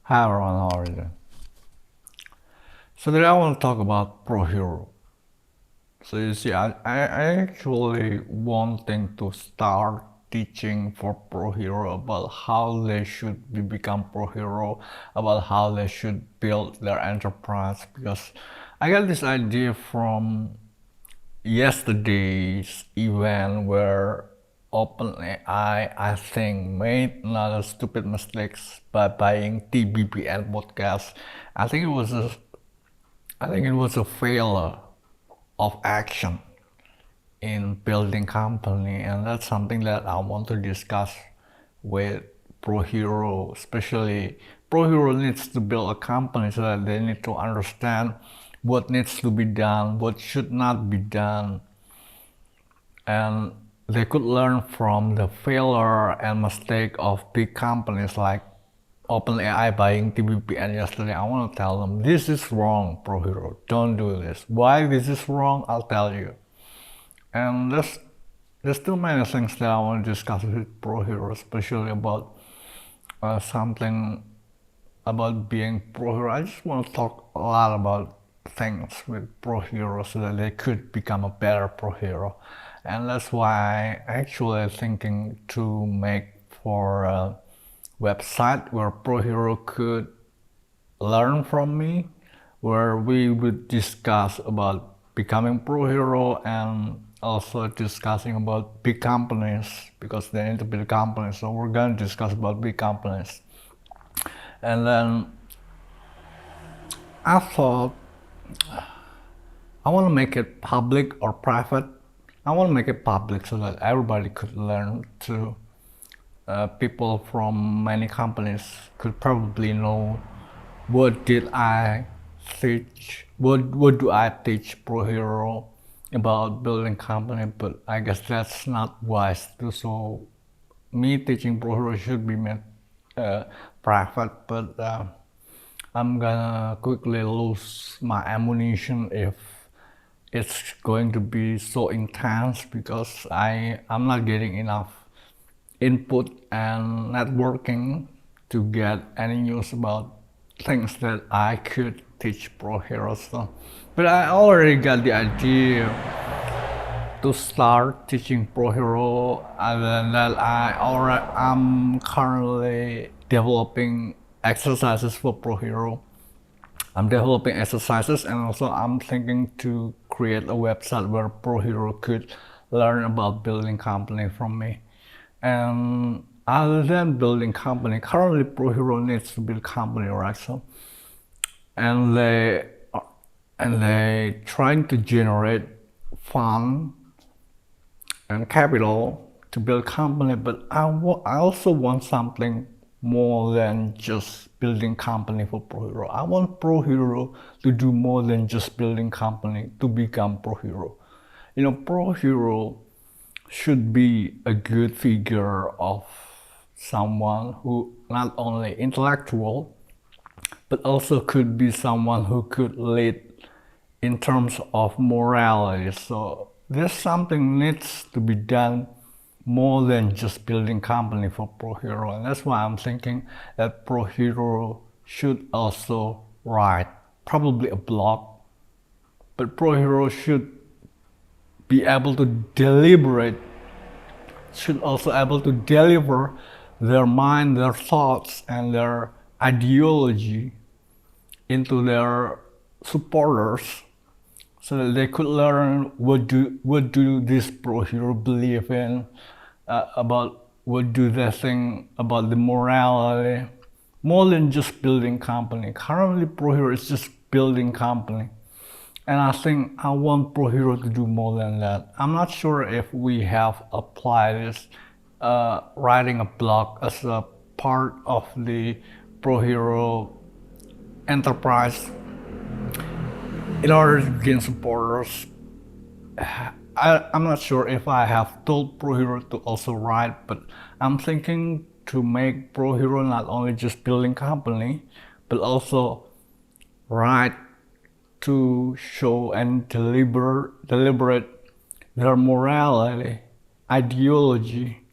Hi everyone, how are you doing? So today I want to talk about Pro Hero. So you see, I actually wanting to start teaching for Pro Hero about how they should become Pro Hero, about how they should build their enterprise, because I got this idea from yesterday's event where OpenAI, I think, made another stupid mistakes by buying TBPN podcast. I think it was a, I think it was a failure of action in building company, and that's something that I want to discuss with Pro Hero. Especially Pro Hero needs to build a company so that they need to understand what needs to be done, what should not be done, and they could learn from the failure and mistake of big companies like OpenAI buying TBPN yesterday. I want to tell them this is wrong, Pro Hero. Don't do this. Why this is wrong? I'll tell you. And there's too many things that I want to discuss with Pro Hero, especially about something about being Pro Hero. I just want to talk a lot about things with Pro Hero so that they could become a better Pro Hero. And that's why I actually thinking to make for a website where Pro Hero could learn from me, where we would discuss about becoming Pro Hero and also discussing about big companies because they need to build companies. So we're going to discuss about big companies. And then I thought I want to make it public or private. I want to make it public so that everybody could learn too. People from many companies could probably know what did I teach, what do I teach Pro Hero about building company, but I guess that's not wise to do. So me teaching Pro Hero should be made private, but I'm gonna quickly lose my ammunition if it's going to be so intense because I'm not getting enough input and networking to get any news about things that I could teach Pro Hero. So, but I already got the idea to start teaching Pro Hero, and then that I'm currently developing exercises for Pro Hero. I'm developing exercises, and also I'm thinking to create a website where Pro Hero could learn about building company from me. And other than building company, currently Pro Hero needs to build company, right? So, and they trying to generate fund and capital to build company, but I also want something more than just building company for Pro Hero. I want Pro Hero to do more than just building company to become Pro Hero. You know, Pro Hero should be a good figure of someone who not only intellectual but also could be someone who could lead in terms of morality. So there's something needs to be done more than just building company for Pro Hero, and that's why I'm thinking that Pro Hero should also write probably a blog, but Pro Hero should be able to deliberate, should also able to deliver their mind, their thoughts, and their ideology into their supporters so that they could learn what do this Pro Hero believe in, about what do they think about the morality, more than just building company. Currently Pro Hero is just building company, and I think I want Pro Hero to do more than that. I'm not sure if we have applied this writing a blog as a part of the Pro Hero enterprise in order to gain supporters. I'm not sure if I have told Pro Hero to also write, but I'm thinking to make Pro Hero not only just building company, but also write to show and deliberate their morality, ideology,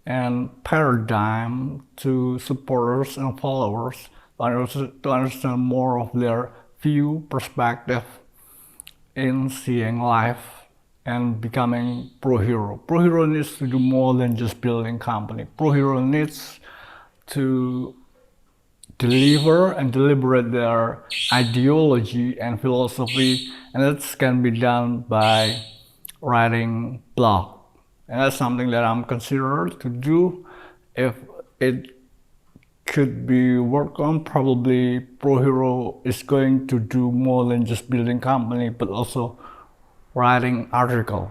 and paradigm to supporters and followers to understand more of their view, perspective in seeing life and becoming pro hero. Pro hero needs to do more than just building company. Pro hero needs to deliver and deliberate their ideology and philosophy, and that can be done by writing blog. And that's something that I'm considered to do. If it could be worked on, probably Pro Hero is going to do more than just building company, but also writing article.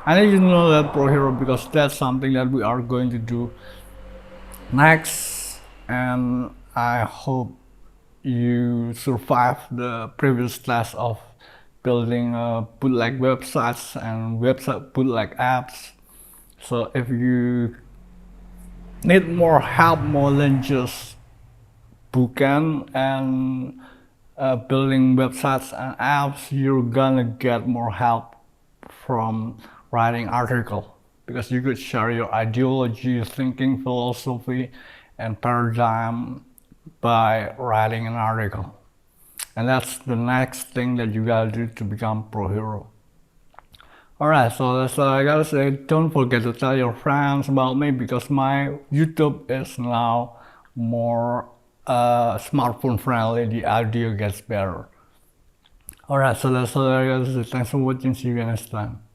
I need you to know that, Pro Hero, because that's something that we are going to do next, and I hope you survive the previous class of building bootleg websites and website bootleg apps. So if you need more help more than just bootcamp and building websites and apps, you're gonna get more help from writing article, because you could share your ideology, thinking, philosophy, and paradigm by writing an article. And that's the next thing that you gotta do to become pro hero. Alright, so that's all I gotta say. Don't forget to tell your friends about me, because my YouTube is now more smartphone friendly. The audio gets better. Alright, so that's all I gotta say. Thanks for watching. See you next time.